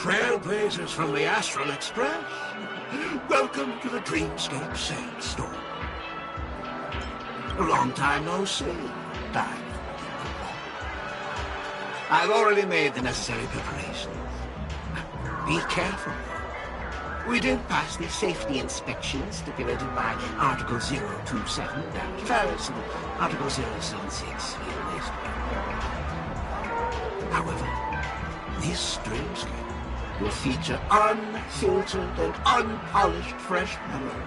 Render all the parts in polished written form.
Trailblazers from the Astral Express. Welcome to the Dreamscape Sandstorm. A long time no see. I've already made the necessary preparations. Be careful. We did pass the safety inspection stipulated by Article 027, comparison Article 076. However, this dreamscape will feature unfiltered and unpolished fresh memory.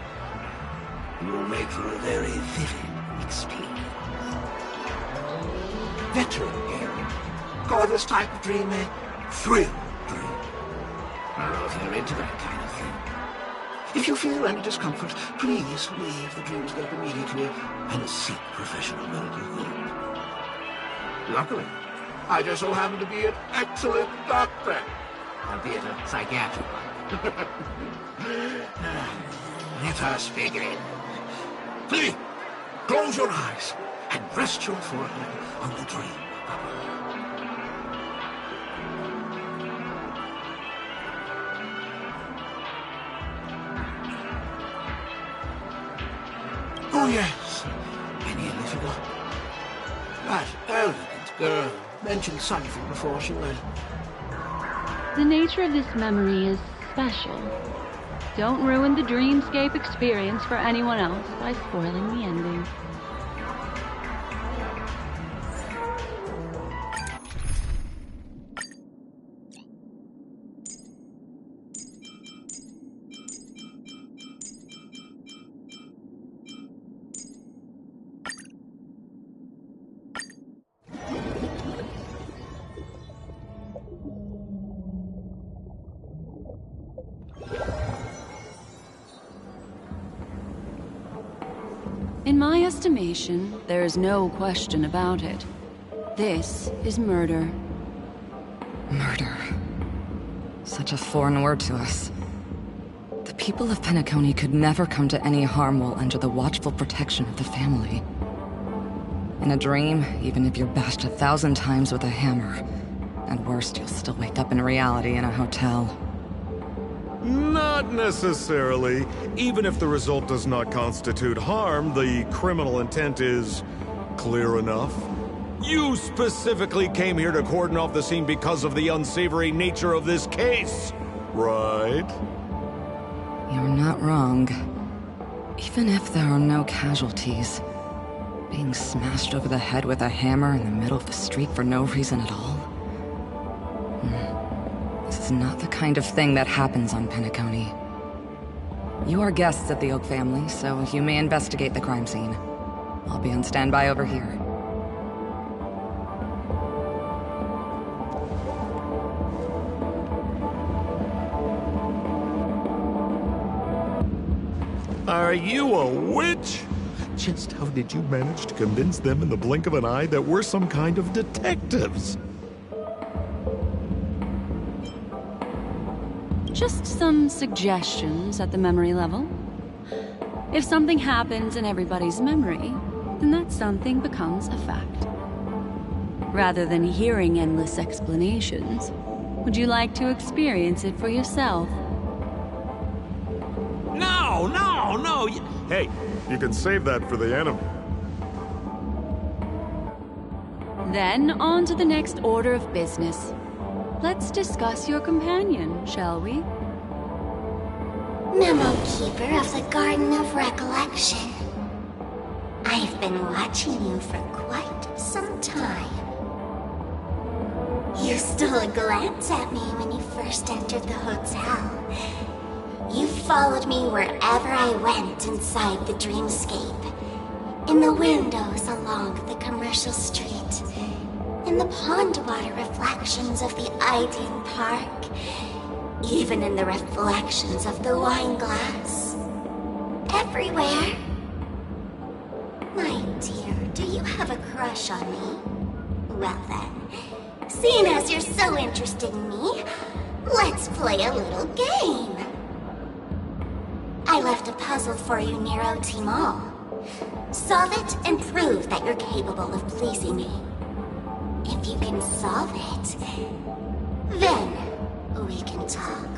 It will make for a very vivid experience. Veteran gamers call this type of dream a thrill dream. I don't know if you're into that kind of thing. If you feel any discomfort, please leave the dreamscape immediately and seek professional medical help. Luckily, I just so happen to be an excellent doctor, albeit a psychiatric one. Let us begin. Please, close your eyes and rest your forehead on the dream bubble. Oh yes, I nearly forgot. That elegant girl mentioned something before she went. The nature of this memory is special. Don't ruin the dreamscape experience for anyone else by spoiling the ending. In my estimation, there is no question about it. This is murder. Murder. Such a foreign word to us. The people of Penacony could never come to any harm while under the watchful protection of the family. In a dream, even if you're bashed 1,000 times with a hammer, and worst, you'll still wake up in reality in a hotel. Not necessarily. Even if the result does not constitute harm, the criminal intent is clear enough. You specifically came here to cordon off the scene because of the unsavory nature of this case, right? You're not wrong. Even if there are no casualties, being smashed over the head with a hammer in the middle of the street for no reason at all? This is not the kind of thing that happens on Penacony. You are guests of the Oak family, so you may investigate the crime scene. I'll be on standby over here. Are you a witch? Just how did you manage to convince them in the blink of an eye that we're some kind of detectives? Just some suggestions at the memory level. If something happens in everybody's memory, then that something becomes a fact. Rather than hearing endless explanations, would you like to experience it for yourself? No, no, no! Hey, you can save that for the enemy. Then, on to the next order of business. Let's discuss your companion, shall we? Memo Keeper of the Garden of Recollection. I've been watching you for quite some time. You stole a glance at me when you first entered the hotel. You followed me wherever I went inside the dreamscape. In the windows along the commercial street. In the pond water reflections of the Iden Park. Even in the reflections of the wine glass. Everywhere. My dear, do you have a crush on me? Well then, seeing as you're so interested in me, let's play a little game. I left a puzzle for you near OT Mall. Solve it and prove that you're capable of pleasing me. If you can solve it, then we can talk.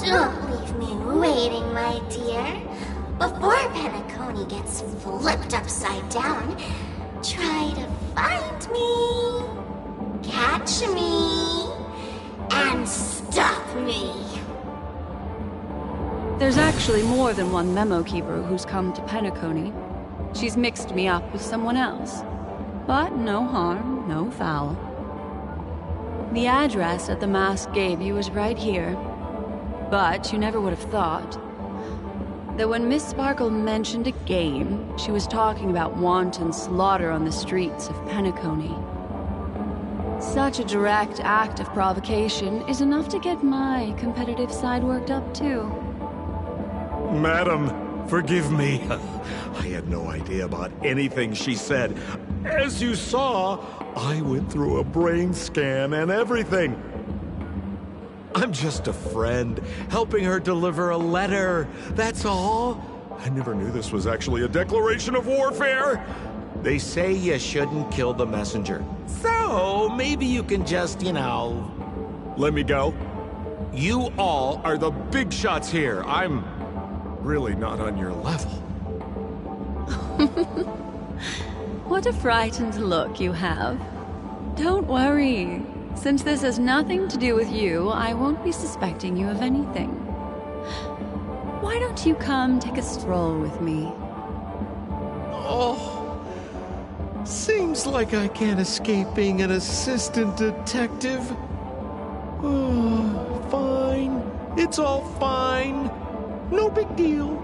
Don't leave me waiting, my dear. Before Penacony gets flipped upside down, try to find me, catch me, and stop me. There's actually more than one memo keeper who's come to Penacony. She's mixed me up with someone else. But no harm, no foul. The address that the mask gave you is right here. But you never would have thought that when Miss Sparkle mentioned a game, she was talking about wanton slaughter on the streets of Penacony. Such a direct act of provocation is enough to get my competitive side worked up too. Madam, forgive me. I had no idea about anything she said. As you saw, I went through a brain scan and everything. I'm just a friend, helping her deliver a letter, that's all. I never knew this was actually a declaration of warfare. They say you shouldn't kill the messenger. So, maybe you can just, let me go. You all are the big shots here. I'm really not on your level. What a frightened look you have. Don't worry. Since this has nothing to do with you, I won't be suspecting you of anything. Why don't you come take a stroll with me? Oh, seems like I can't escape being an assistant detective. Oh, fine. It's all fine. No big deal.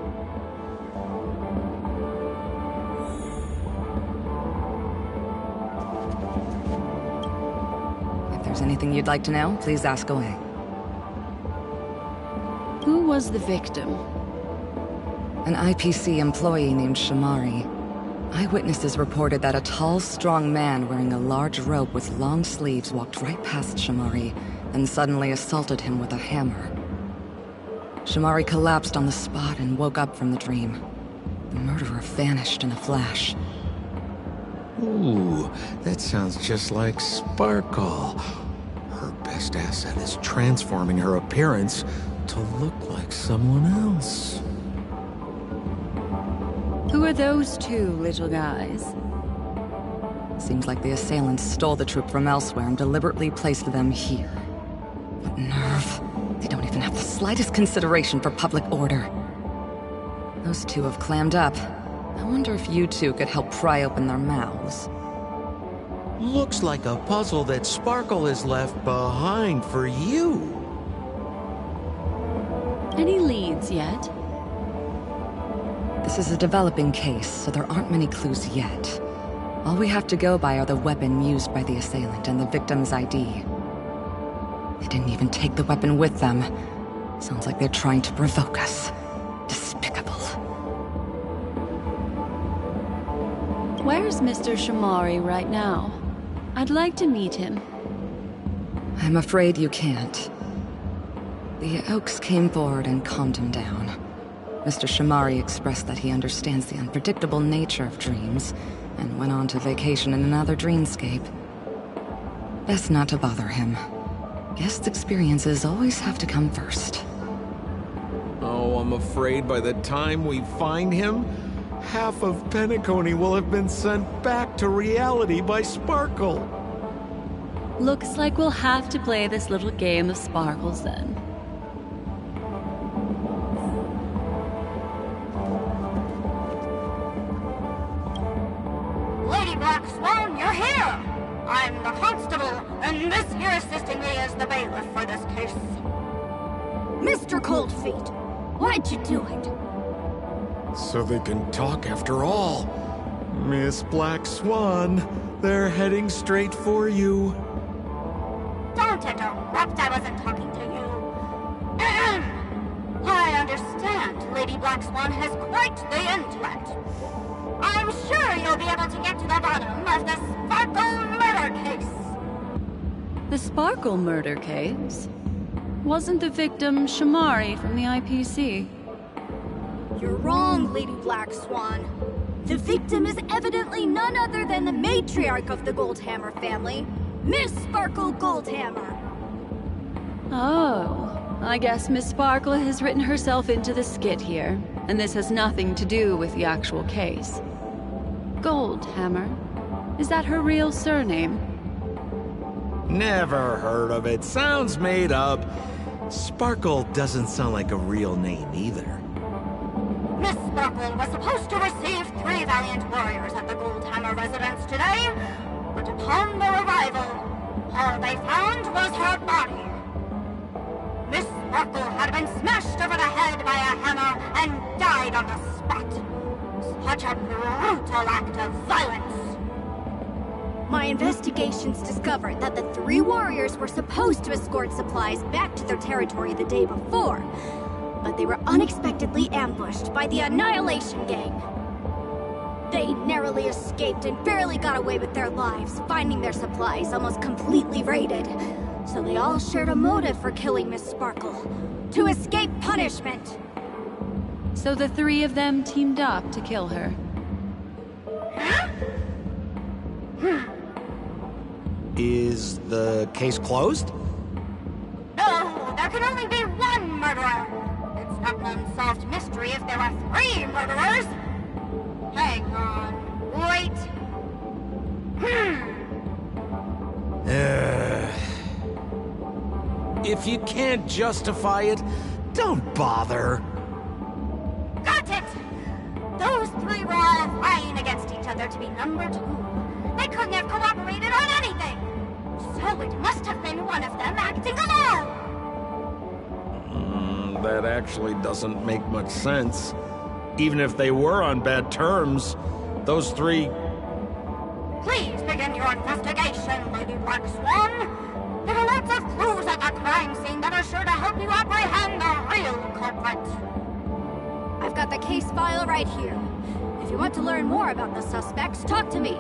If there's anything you'd like to know, please ask away. Who was the victim? An IPC employee named Shamari. Eyewitnesses reported that a tall, strong man wearing a large robe with long sleeves walked right past Shamari, and suddenly assaulted him with a hammer. Shamari collapsed on the spot and woke up from the dream. The murderer vanished in a flash. Ooh, that sounds just like Sparkle. Her best asset is transforming her appearance to look like someone else. Who are those two little guys? Seems like the assailants stole the troop from elsewhere and deliberately placed them here. What nerve. They don't even have the slightest consideration for public order. Those two have clammed up. I wonder if you two could help pry open their mouths. Looks like a puzzle that Sparkle has left behind for you. Any leads yet? This is a developing case, so there aren't many clues yet. All we have to go by are the weapon used by the assailant and the victim's ID. They didn't even take the weapon with them. Sounds like they're trying to provoke us. Despicable. Where's Mr. Shamari right now? I'd like to meet him. I'm afraid you can't. The Oaks came forward and calmed him down. Mr. Shamari expressed that he understands the unpredictable nature of dreams, and went on to vacation in another dreamscape. Best not to bother him. Guest experiences always have to come first. Oh, I'm afraid by the time we find him, half of Penacony will have been sent back to reality by Sparkle. Looks like we'll have to play this little game of sparkles then. Lady Black Swan, you're here! I'm the constable, and this here assisting me is the bailiff for this case. Mr. Coldfeet, why'd you do it? So they can talk after all. Miss Black Swan, they're heading straight for you. Don't interrupt, I wasn't talking to you. I understand Lady Black Swan has quite the intellect. I'm sure you'll be able to get to the bottom of the Sparkle murder case. The Sparkle murder case? Wasn't the victim Shamari from the IPC? You're wrong, Lady Black Swan. The victim is evidently none other than the matriarch of the Goldhammer family, Miss Sparkle Goldhammer. Oh, I guess Miss Sparkle has written herself into the skit here, and this has nothing to do with the actual case. Goldhammer. Is that her real surname? Never heard of it. Sounds made up. Sparkle doesn't sound like a real name either. Miss Sparkle was supposed to receive 3 valiant warriors at the Goldhammer residence today, but upon their arrival, all they found was her body. Miss Sparkle had been smashed over the head by a hammer and died on the spot. Such a brutal act of violence. My investigations discovered that the 3 warriors were supposed to escort supplies back to their territory the day before, but they were unexpectedly ambushed by the Annihilation Gang. They narrowly escaped and barely got away with their lives, finding their supplies almost completely raided. So they all shared a motive for killing Miss Sparkle: to escape punishment. So the 3 of them teamed up to kill her. Is the case closed? No, there can only be one murderer. It's not an unsolved mystery if there are 3 murderers. Hang on. Wait. If you can't justify it, don't bother. Got it! Those 3 were all vying against each other to be number 2. They couldn't have cooperated on anything. So it must have been one of them acting alone. That actually doesn't make much sense. Even if they were on bad terms, those 3... Please begin your investigation, Lady Black Swan. There are lots of clues at the crime scene that are sure to help you apprehend the real culprit. I've got the case file right here. If you want to learn more about the suspects, talk to me.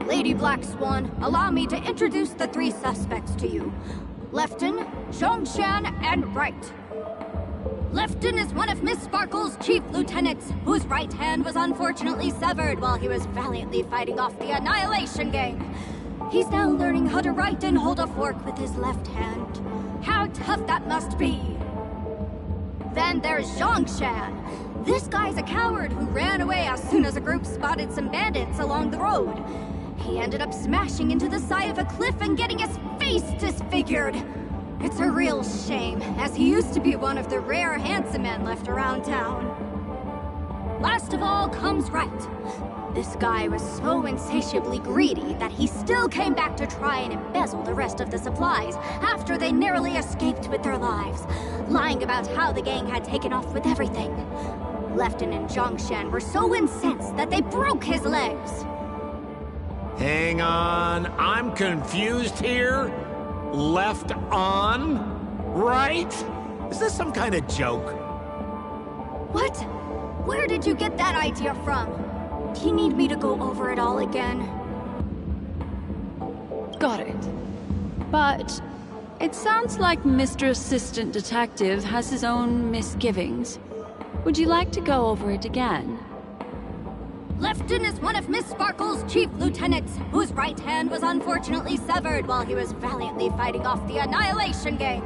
Lady Black Swan, allow me to introduce the 3 suspects to you. Lefton, Zhongshan, and Wright. Lefton is one of Miss Sparkle's chief lieutenants, whose right hand was unfortunately severed while he was valiantly fighting off the Annihilation Gang. He's now learning how to write and hold a fork with his left hand. How tough that must be! Then there's Zhongshan. This guy's a coward who ran away as soon as a group spotted some bandits along the road. He ended up smashing into the side of a cliff and getting his face disfigured. It's a real shame, as he used to be one of the rare handsome men left around town. Last of all comes Wright. This guy was so insatiably greedy that he still came back to try and embezzle the rest of the supplies after they narrowly escaped with their lives, lying about how the gang had taken off with everything. Lefton and Zhongshan were so incensed that they broke his legs. Hang on, I'm confused here. Left on? Right? Is this some kind of joke? What? Where did you get that idea from? Do you need me to go over it all again? Got it. But it sounds like Mr. Assistant Detective has his own misgivings. Would you like to go over it again? Lefton is one of Miss Sparkle's chief lieutenants, whose right hand was unfortunately severed while he was valiantly fighting off the Annihilation Gang.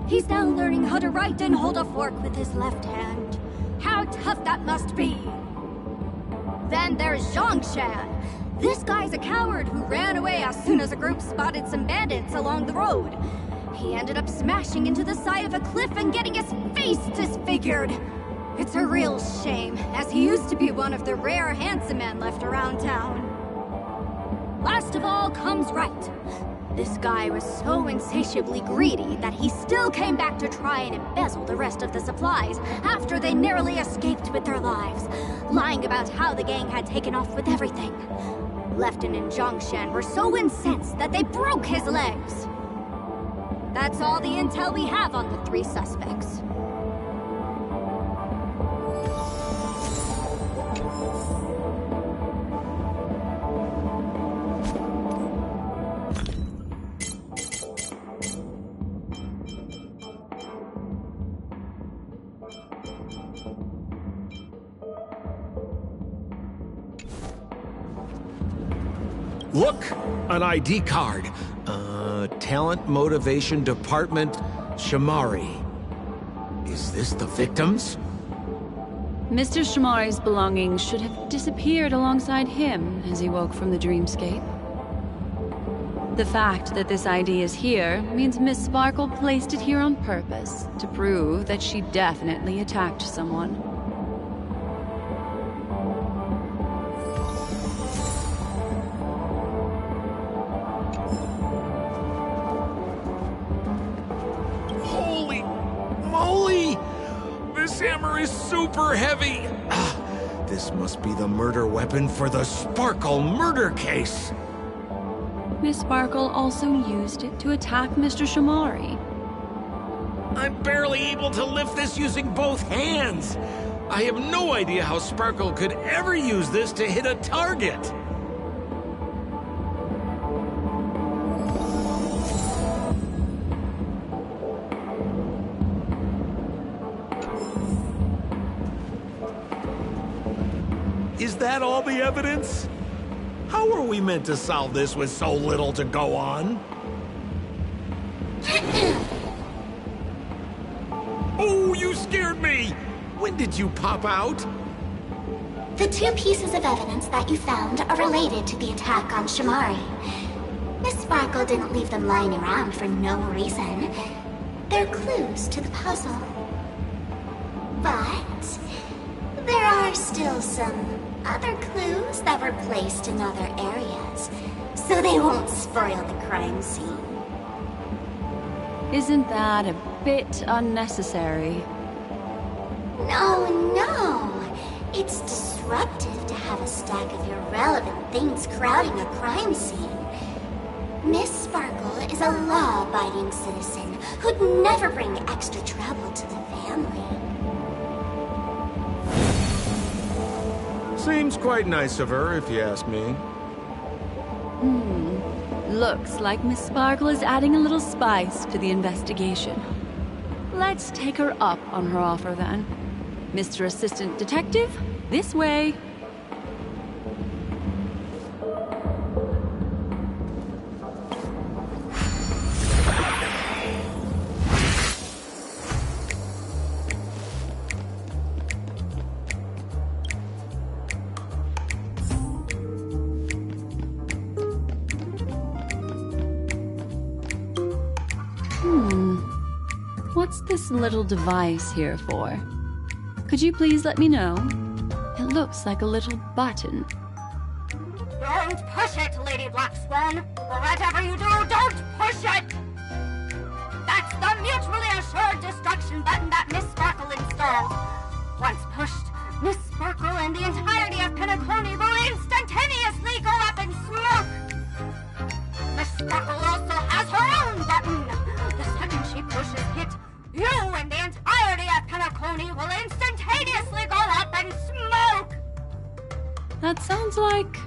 He's now learning how to write and hold a fork with his left hand. How tough that must be! Then there's Zhongshan. This guy's a coward who ran away as soon as a group spotted some bandits along the road. He ended up smashing into the side of a cliff and getting his face disfigured. It's a real shame, as he used to be one of the rare handsome men left around town. Last of all comes Wright. This guy was so insatiably greedy that he still came back to try and embezzle the rest of the supplies after they narrowly escaped with their lives, lying about how the gang had taken off with everything. Lefton and Zhongshan were so incensed that they broke his legs. That's all the intel we have on the 3 suspects. Look, an ID card. Talent Motivation Department, Shamari. Is this the victims? Mr. Shamari's belongings should have disappeared alongside him as he woke from the dreamscape. The fact that this ID is here means Miss Sparkle placed it here on purpose to prove that she definitely attacked someone. Holy moly! This hammer is super heavy! This must be the murder weapon for the Sparkle murder case! Miss Sparkle also used it to attack Mr. Shamari. I'm barely able to lift this using both hands! I have no idea how Sparkle could ever use this to hit a target! Is that all the evidence? How are we meant to solve this with so little to go on? Oh, you scared me! When did you pop out? The two pieces of evidence that you found are related to the attack on Shamari. Miss Sparkle didn't leave them lying around for no reason. They're clues to the puzzle. But there are still some other clues that were placed in other areas, so they won't spoil the crime scene. Isn't that a bit unnecessary? No. It's disruptive to have a stack of irrelevant things crowding a crime scene. Miss Sparkle is a law-abiding citizen who'd never bring extra trouble to the family. Seems quite nice of her, if you ask me. Looks like Miss Sparkle is adding a little spice to the investigation. Let's take her up on her offer then. Mr. Assistant Detective, this way. What's this little device here for? Could you please let me know? It looks like a little button. Don't push it, Lady Black Swan. Whatever you do, don't push it! That's the mutually assured destruction button that Miss Sparkle installed. Once pushed, Miss Sparkle and the entirety of Penacony will instantaneously go up in smoke! Miss Sparkle also has her own button. The second she pushes it, you and the entirety of Penacony will instantaneously go up in smoke! That sounds like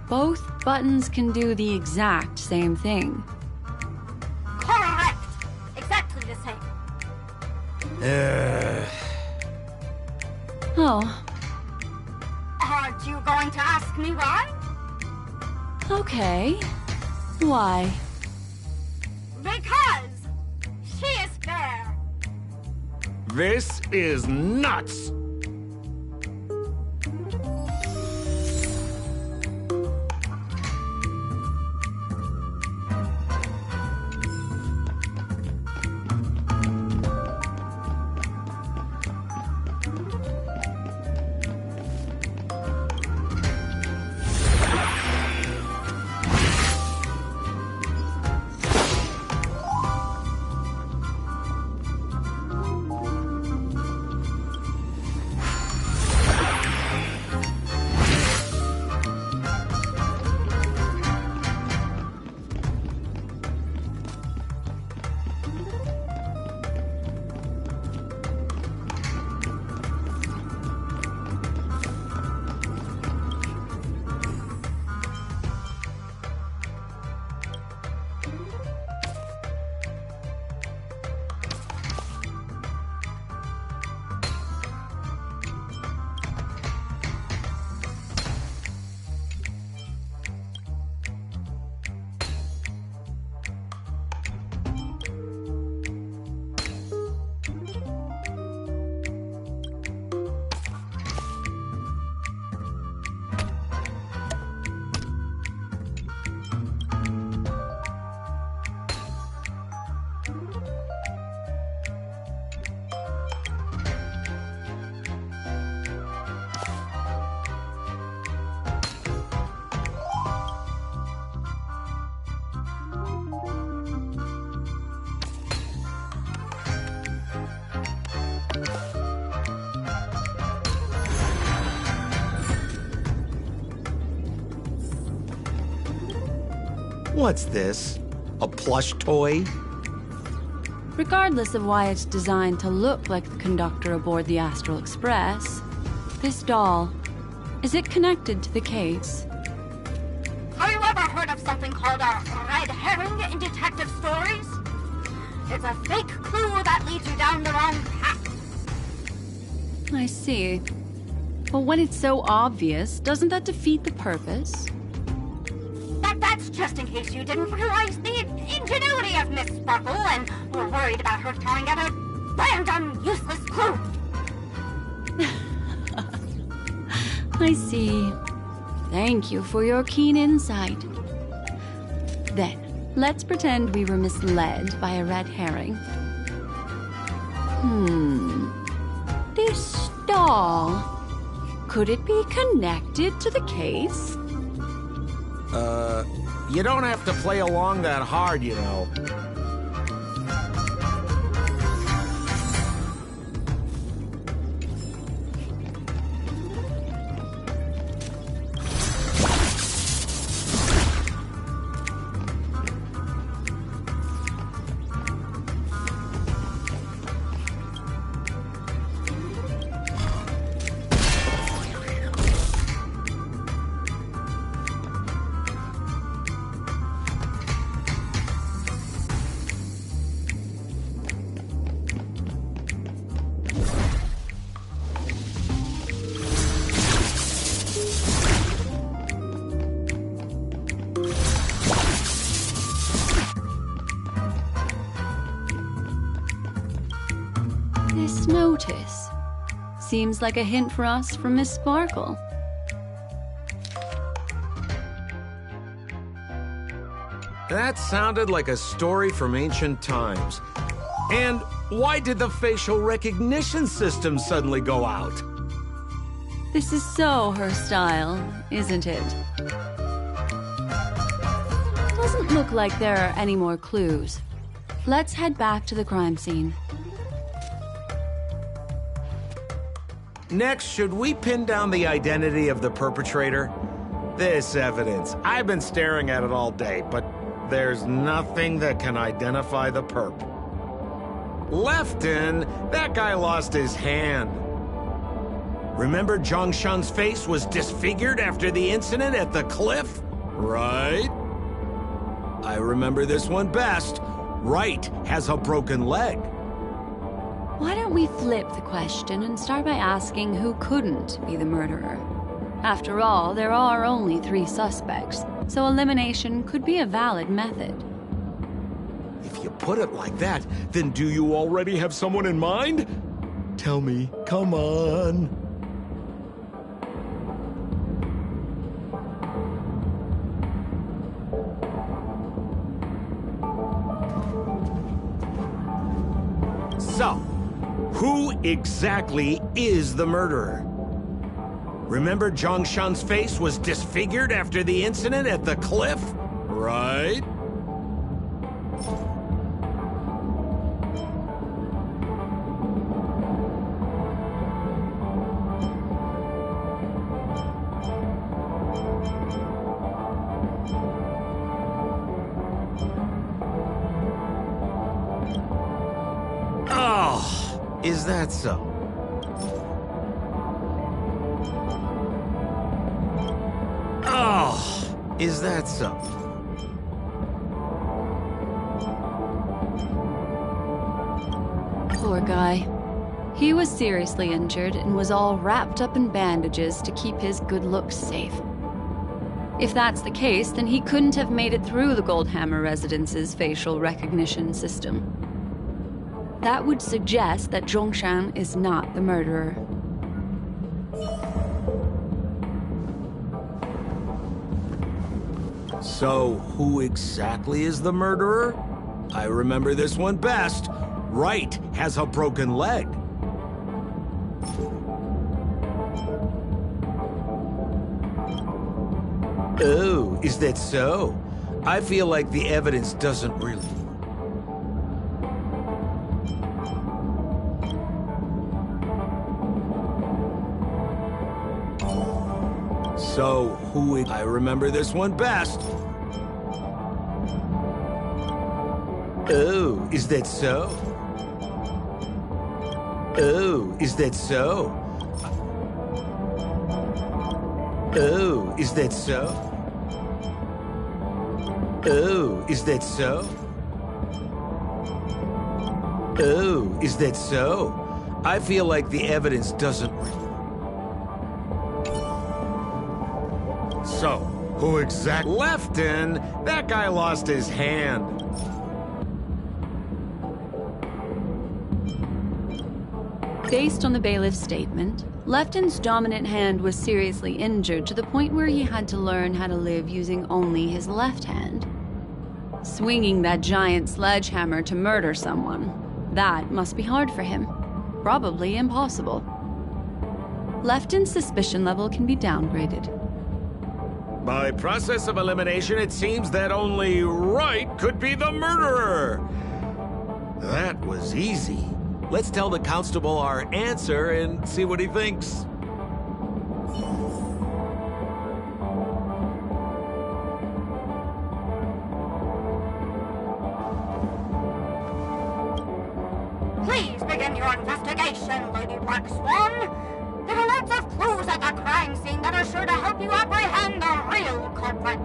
both buttons can do the exact same thing. Correct! Exactly the same. Oh, Aren't you going to ask me why? okay. Why? Because she is fair. This is nuts! What's this? A plush toy? Regardless of why it's designed to look like the conductor aboard the Astral Express, this doll, is it connected to the case? Have you ever heard of something called a red herring in detective stories? It's a fake clue that leads you down the wrong path. I see. But when it's so obvious, doesn't that defeat the purpose? That's just in case you didn't realize the ingenuity of Miss Sparkle and were worried about her throwing out a random, useless clue. I see. Thank you for your keen insight. Then, let's pretend we were misled by a red herring. This doll, could it be connected to the case? You don't have to play along that hard, you know. This notice seems like a hint for us from Miss Sparkle. That sounded like a story from ancient times. And why did the facial recognition system suddenly go out? This is so her style, isn't it? Doesn't look like there are any more clues. Let's head back to the crime scene. Next, should we pin down the identity of the perpetrator? This evidence, I've been staring at it all day, but there's nothing that can identify the perp. Lefton, that guy lost his hand. Remember Zhongshan's face was disfigured after the incident at the cliff? Right? I remember this one best. Right has a broken leg. Why don't we flip the question and start by asking who couldn't be the murderer? After all, there are only 3 suspects, so elimination could be a valid method. If you put it like that, then do you already have someone in mind? Tell me, come on. So, who exactly is the murderer? Remember Zhongshan's face was disfigured after the incident at the cliff? Right? Oh, is that so? Oh, is that so? Poor guy. He was seriously injured and was all wrapped up in bandages to keep his good looks safe. If that's the case, then he couldn't have made it through the Goldhammer Residence's facial recognition system. That would suggest that Zhongshan is not the murderer. So, who exactly is the murderer? I remember this one best. Right has a broken leg. Oh, is that so? I feel like the evidence doesn't really... So, I remember this one best. Oh, is that so? Oh, is that so? Oh, is that so? Oh, is that so? Oh, is that so? I feel like the evidence doesn't... So, who exactly? Lefton! That guy lost his hand. Based on the bailiff's statement, Lefton's dominant hand was seriously injured to the point where he had to learn how to live using only his left hand. Swinging that giant sledgehammer to murder someone, that must be hard for him. Probably impossible. Lefton's suspicion level can be downgraded. By process of elimination, it seems that only Wright could be the murderer. That was easy. Let's tell the constable our answer and see what he thinks. Please begin your investigation, Lady Black Swan. There are lots of clues at the crime scene that are sure to help you apprehend the real culprit.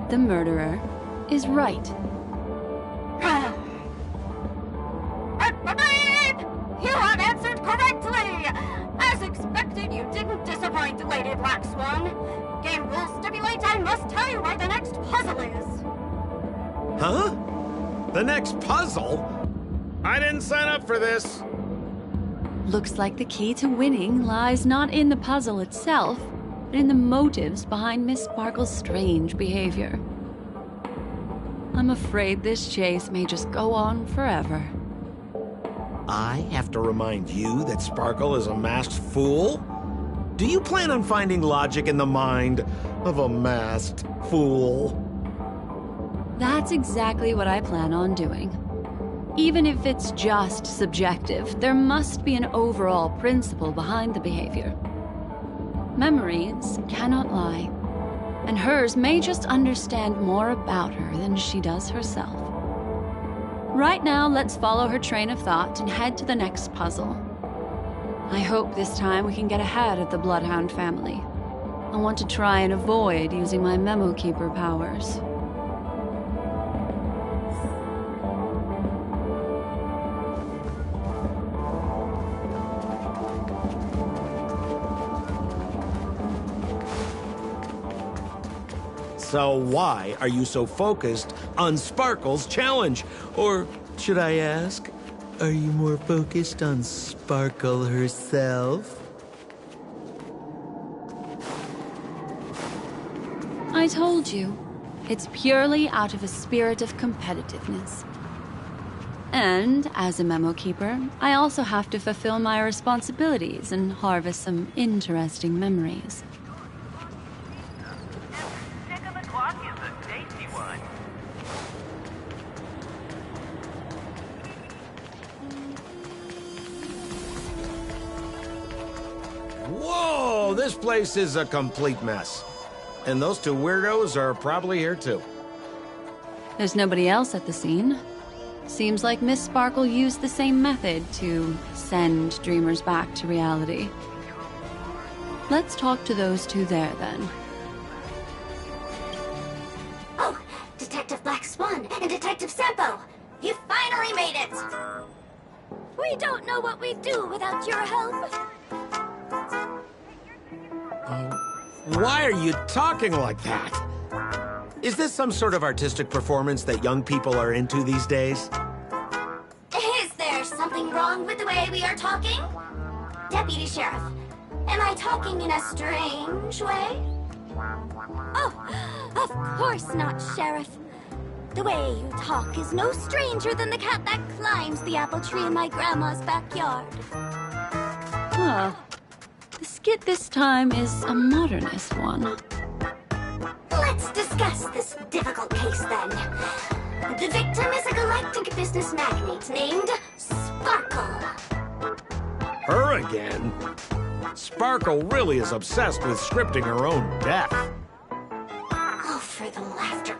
The murderer is Wright. You have answered correctly! As expected, you didn't disappoint, Lady Black Swan. Game rules stipulate I must tell you where the next puzzle is. Huh? The next puzzle? I didn't sign up for this. Looks like the key to winning lies not in the puzzle itself, but in the motives behind Miss Sparkle's strange behavior. I'm afraid this chase may just go on forever. I have to remind you that Sparkle is a masked fool? Do you plan on finding logic in the mind of a masked fool? That's exactly what I plan on doing. Even if it's just subjective, there must be an overall principle behind the behavior. Memories cannot lie, and hers may just understand more about her than she does herself. Right now, let's follow her train of thought and head to the next puzzle. I hope this time we can get ahead of the Bloodhound family. I want to try and avoid using my Memo Keeper powers. So why are you so focused on Sparkle's challenge? Or should I ask, are you more focused on Sparkle herself? I told you, it's purely out of a spirit of competitiveness. And as a Memo Keeper, I also have to fulfill my responsibilities and harvest some interesting memories. Whoa, this place is a complete mess. And those two weirdos are probably here too. There's nobody else at the scene. Seems like Miss Sparkle used the same method to send dreamers back to reality. Let's talk to those two there, then. Oh, Detective Black Swan and Detective Sampo! You finally made it! We don't know what we'd do without your help. Why are you talking like that? Is this some sort of artistic performance that young people are into these days? Is there something wrong with the way we are talking? Deputy Sheriff, am I talking in a strange way? Oh, of course not, Sheriff. The way you talk is no stranger than the cat that climbs the apple tree in my grandma's backyard. Huh. The skit this time is a modernist one. Let's discuss this difficult case then. The victim is a galactic business magnate named Sparkle. Her again? Sparkle really is obsessed with scripting her own death. Oh, for the laughter.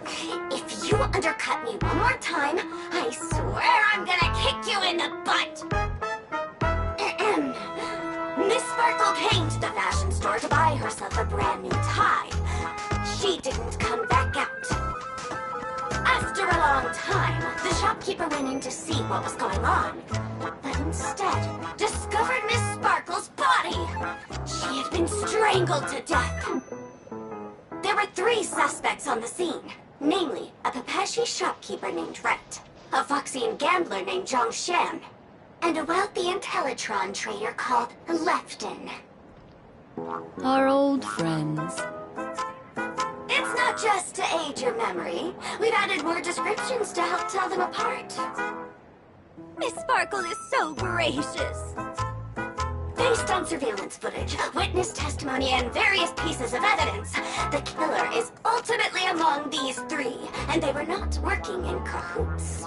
If you undercut me one more time, I swear I'm gonna kick you in the butt! Ahem. Miss Sparkle came to the fashion store to buy herself a brand new tie. She didn't come back out. After a long time, the shopkeeper went in to see what was going on, but instead discovered Miss Sparkle's body. She had been strangled to death. There were 3 suspects on the scene, namely a Pepeshi shopkeeper named Wright, a Foxian gambler named Zhongshan, and a wealthy Intellitron trader called Lefton. Our old friends. It's not just to aid your memory. We've added more descriptions to help tell them apart. Miss Sparkle is so gracious. Based on surveillance footage, witness testimony, and various pieces of evidence, the killer is ultimately among these 3, and they were not working in cahoots.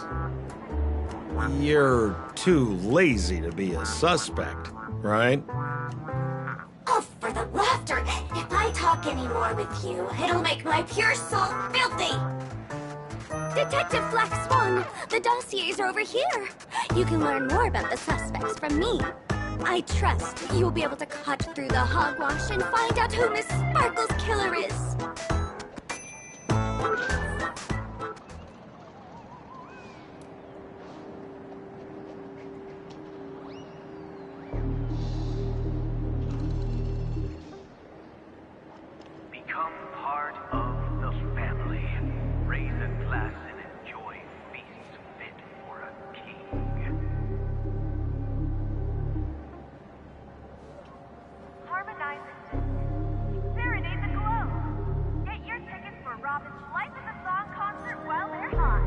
You're too lazy to be a suspect, right? Oh, for the laughter! If I talk any more with you, it'll make my pure soul filthy! Detective Black Swan, the dossiers are over here. You can learn more about the suspects from me. I trust you'll be able to cut through the hogwash and find out who Miss Sparkle's killer is. Become part of the family. Raise a glass and enjoy feasts fit for a king. Harmonize it. Serenade the glow. Get your tickets for Robin's Life in the Song concert while they're hot.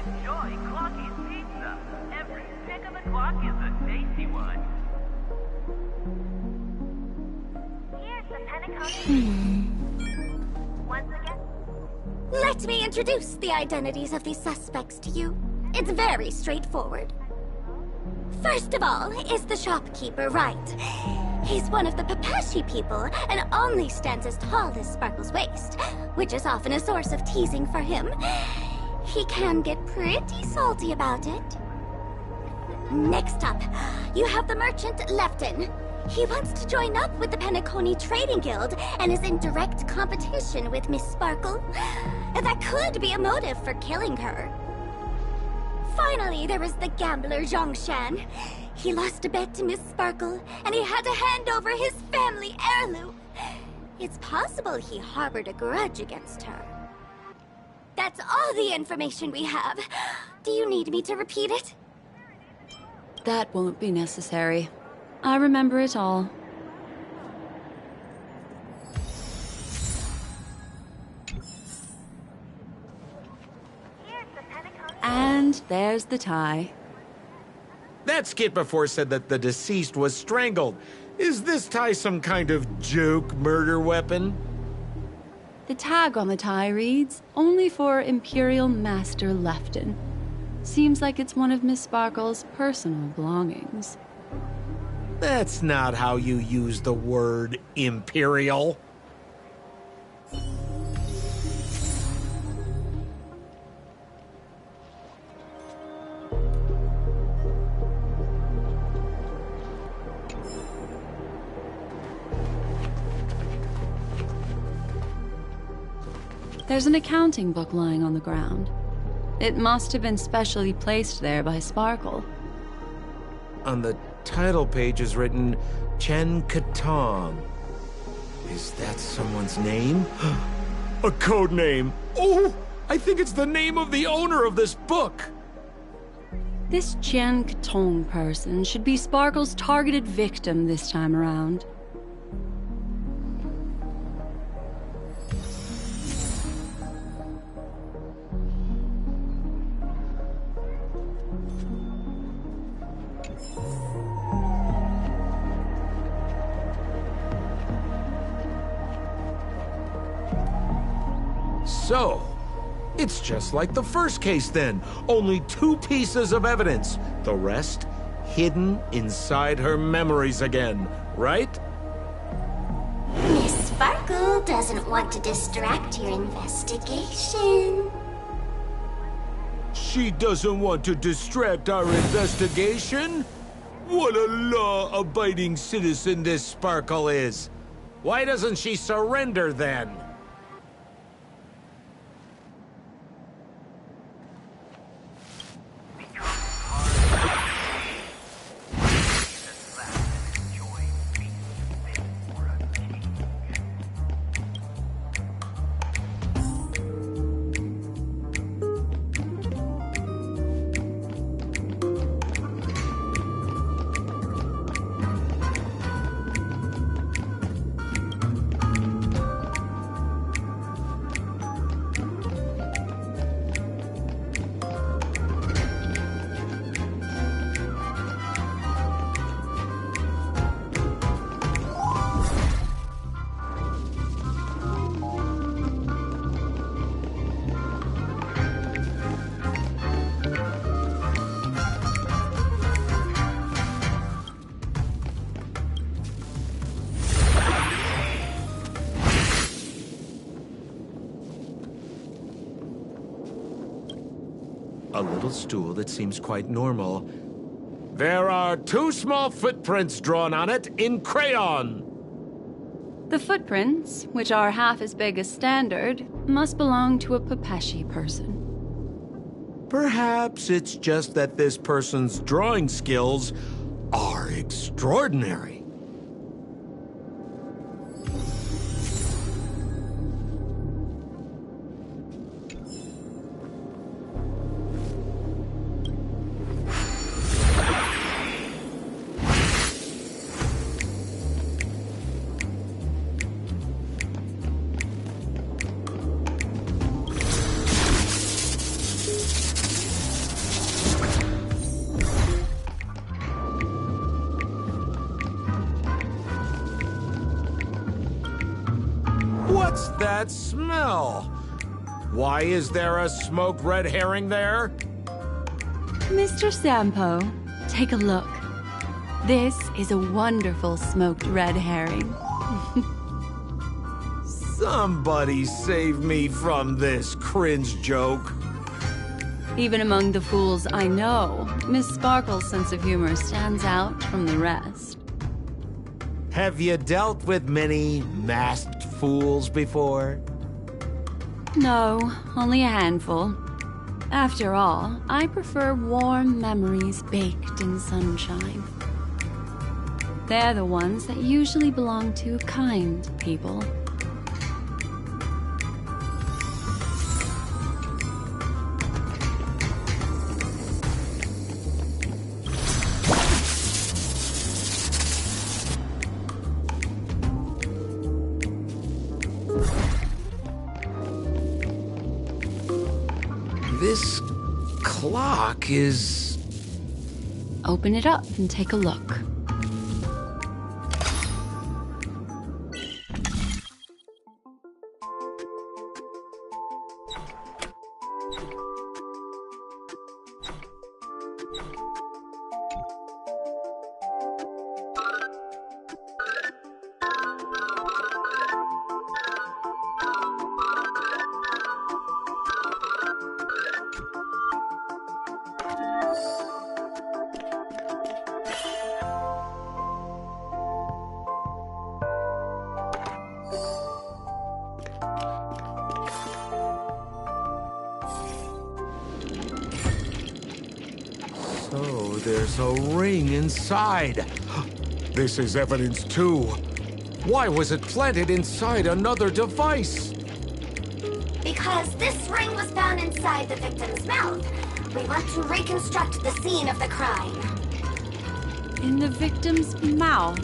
Enjoy Clocky's pizza. Every pick of the clock is a tasty one. Here's the Pentecost. Once again, Let me introduce the identities of these suspects to you. It's very straightforward. First of all is the shopkeeper, Wright. He's one of the Pepeshi people and only stands as tall as Sparkle's waist, which is often a source of teasing for him. He can get pretty salty about it. Next up, you have the merchant Lefton. He wants to join up with the Penacony Trading Guild and is in direct competition with Miss Sparkle. That could be a motive for killing her. Finally, there is the gambler Zhongshan. He lost a bet to Miss Sparkle, and he had to hand over his family heirloom. It's possible he harbored a grudge against her. That's all the information we have. Do you need me to repeat it? That won't be necessary. I remember it all. here's the Pentecost. And there's the tie. That skit before said that the deceased was strangled. Is this tie some kind of joke murder weapon? The tag on the tie reads, "Only for Imperial Master Lefton." Seems like it's one of Miss Sparkle's personal belongings. That's not how you use the word imperial. There's an accounting book lying on the ground. It must have been specially placed there by Sparkle. On the title page is written Chen Katong. Is that someone's name? A code name. Oh, I think it's the name of the owner of this book. This Chen Katong person should be Sparkle's targeted victim this time around. So, it's just like the first case then. Only 2 pieces of evidence. The rest hidden inside her memories again, right? Miss Sparkle doesn't want to distract your investigation. She doesn't want to distract our investigation? What a law-abiding citizen this Sparkle is. Why doesn't she surrender then? A little stool that seems quite normal. There are 2 small footprints drawn on it in crayon. The footprints, which are half as big as standard, must belong to a Pepeshi person. Perhaps it's just that this person's drawing skills are extraordinary. What's that smell? Why is there a smoked red herring there? Mr. Sampo, take a look. This is a wonderful smoked red herring. Somebody save me from this cringe joke. Even among the fools I know, Miss Sparkle's sense of humor stands out from the rest. Have you dealt with many masked fools before? No, only a handful. After all, I prefer warm memories baked in sunshine. They're the ones that usually belong to kind people. This clock is... Open it up and take a look. So there's a ring inside. This is evidence too. Why was it planted inside another device? Because this ring was found inside the victim's mouth. We want to reconstruct the scene of the crime. In the victim's mouth.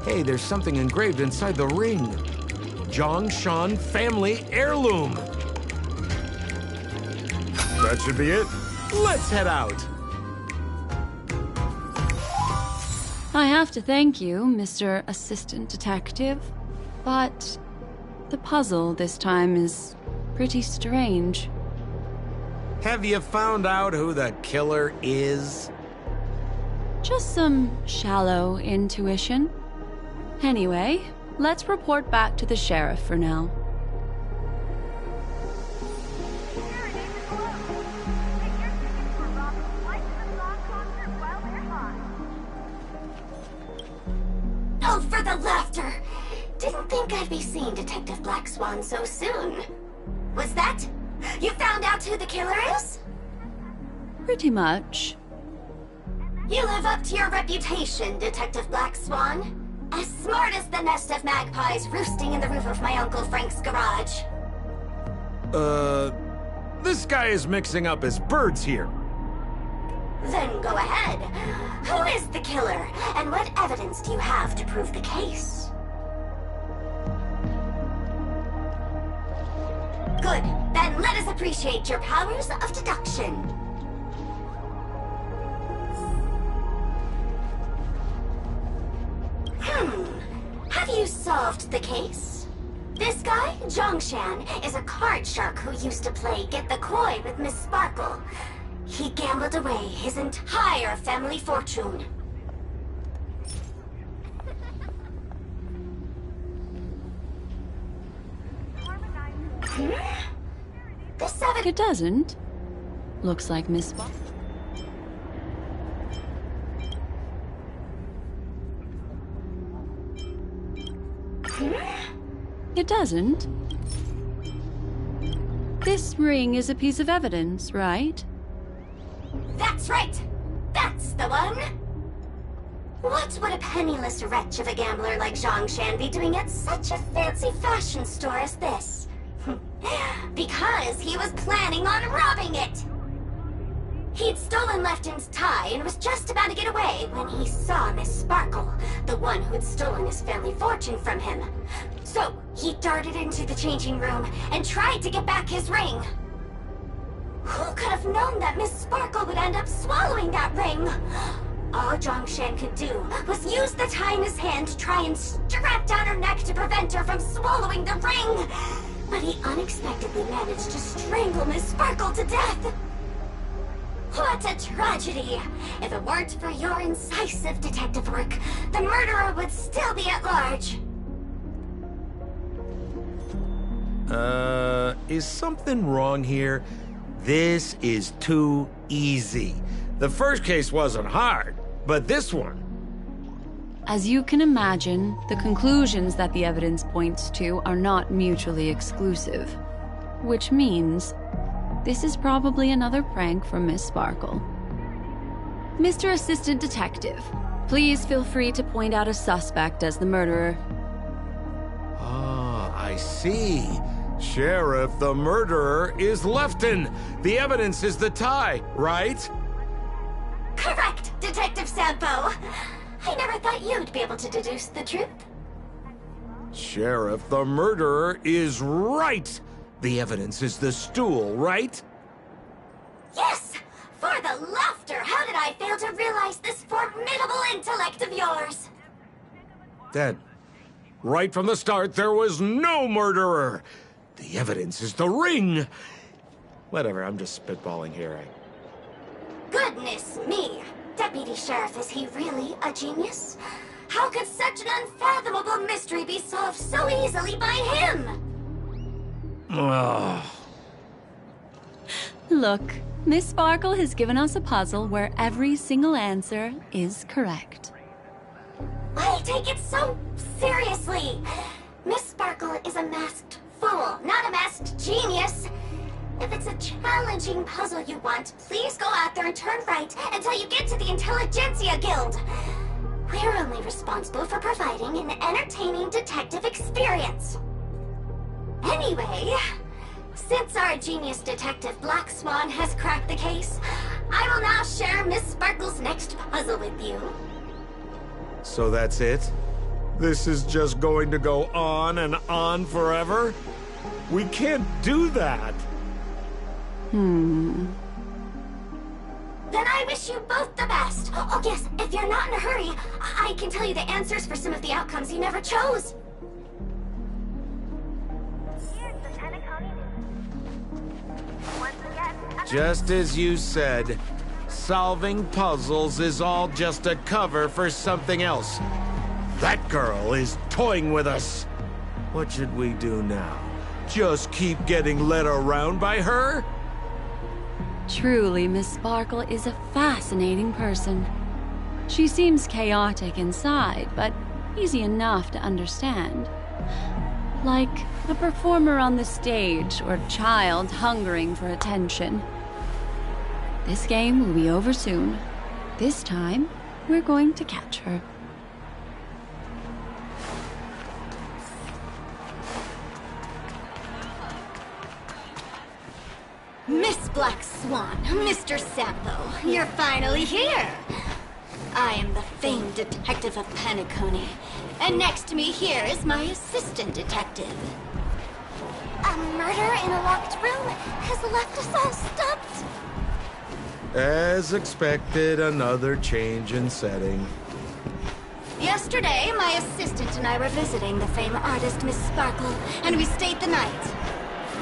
Hey, there's something engraved inside the ring. Zhongshan family heirloom. That should be it. Let's head out. I have to thank you, Mr. Assistant Detective, but The puzzle this time is pretty strange. Have you found out who the killer is? Just some shallow intuition. Anyway, let's report back to the sheriff for now. Oh, for the laughter! Didn't think I'd be seeing Detective Black Swan so soon. Was that? You found out who the killer is? Pretty much. You live up to your reputation, Detective Black Swan. As smart as the nest of magpies roosting in the roof of my Uncle Frank's garage. This guy is mixing up his birds here. Then go ahead. Who is the killer, and what evidence do you have to prove the case? Good. Then let us appreciate your powers of deduction. Have you solved the case? This guy, Zhongshan, is a card shark who used to play Get the Koi with Miss Sparkle. He gambled away his entire family fortune. It doesn't. Looks like Miss Sparkle. It doesn't. This ring is a piece of evidence, right? That's right! That's the one! What would a penniless wretch of a gambler like Zhongshan be doing at such a fancy fashion store as this? Because he was planning on robbing it! He'd stolen Lefton's tie and was just about to get away when he saw Miss Sparkle, the one who had stolen his family fortune from him. So, he darted into the changing room and tried to get back his ring. Who could have known that Miss Sparkle would end up swallowing that ring? All Zhongshan could do was use the tie in his hand to try and strap down her neck to prevent her from swallowing the ring. But he unexpectedly managed to strangle Miss Sparkle to death. What a tragedy! If it weren't for your incisive detective work, the murderer would still be at large. Is something wrong here? This is too easy. The first case wasn't hard, but this one... As you can imagine, the conclusions that the evidence points to are not mutually exclusive. Which means, this is probably another prank from Miss Sparkle. Mr. Assistant Detective, please feel free to point out a suspect as the murderer. Ah, I see. Sheriff, the murderer is Lefton. The evidence is the tie, right? Correct, Detective Sampo. I never thought you'd be able to deduce the truth. Sheriff, the murderer is right. The evidence is the stool, right? Yes! For the laughter, how did I fail to realize this formidable intellect of yours? Then, right from the start, there was no murderer. The evidence is the ring. Whatever, I'm just spitballing here. Goodness me! Deputy Sheriff, is he really a genius? How could such an unfathomable mystery be solved so easily by him? Ugh. Look, Miss Sparkle has given us a puzzle where every single answer is correct. Why take it so seriously? Miss Sparkle is a masked fool, not a masked genius. If it's a challenging puzzle you want, please go out there and turn right until you get to the Intelligentsia Guild. We're only responsible for providing an entertaining detective experience. Anyway, since our genius detective Black Swan has cracked the case, I will now share Miss Sparkle's next puzzle with you. So that's it? This is just going to go on and on forever? We can't do that. Hmm. Then I wish you both the best. Oh yes, if you're not in a hurry, I can tell you the answers for some of the outcomes you never chose. Just as you said, solving puzzles is all just a cover for something else. That girl is toying with us. What should we do now? Just keep getting led around by her? Truly, Miss Sparkle is a fascinating person. She seems chaotic inside, but easy enough to understand. Like a performer on the stage or a child hungering for attention. This game will be over soon. This time, we're going to catch her. Miss Black Swan, Mr. Sampo, you're finally here! I am the famed detective of Penacony, and next to me here is my assistant detective. A murder in a locked room has left us all stumped. As expected, another change in setting. Yesterday, my assistant and I were visiting the famed artist Miss Sparkle, and we stayed the night.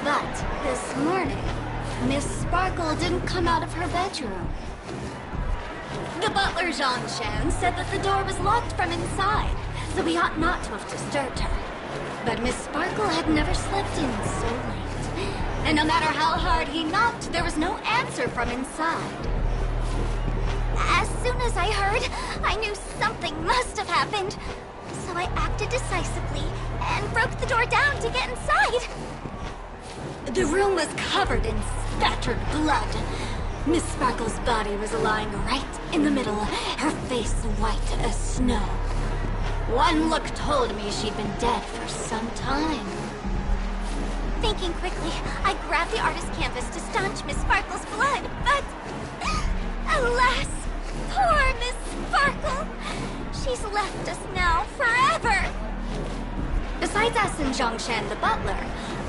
But this morning, Miss Sparkle didn't come out of her bedroom. The butler, Zhongshan, said that the door was locked from inside, so we ought not to have disturbed her. But Miss Sparkle had never slept in so late. And no matter how hard he knocked, there was no answer from inside. As soon as I heard, I knew something must have happened. So I acted decisively and broke the door down to get inside. The room was covered in spattered blood. Miss Sparkle's body was lying right in the middle, her face white as snow. One look told me she'd been dead for some time. Thinking quickly, I grabbed the artist canvas to staunch Miss Sparkle's blood, but... alas, poor Miss Sparkle! She's left us now forever! Besides us and Zhongshan the butler,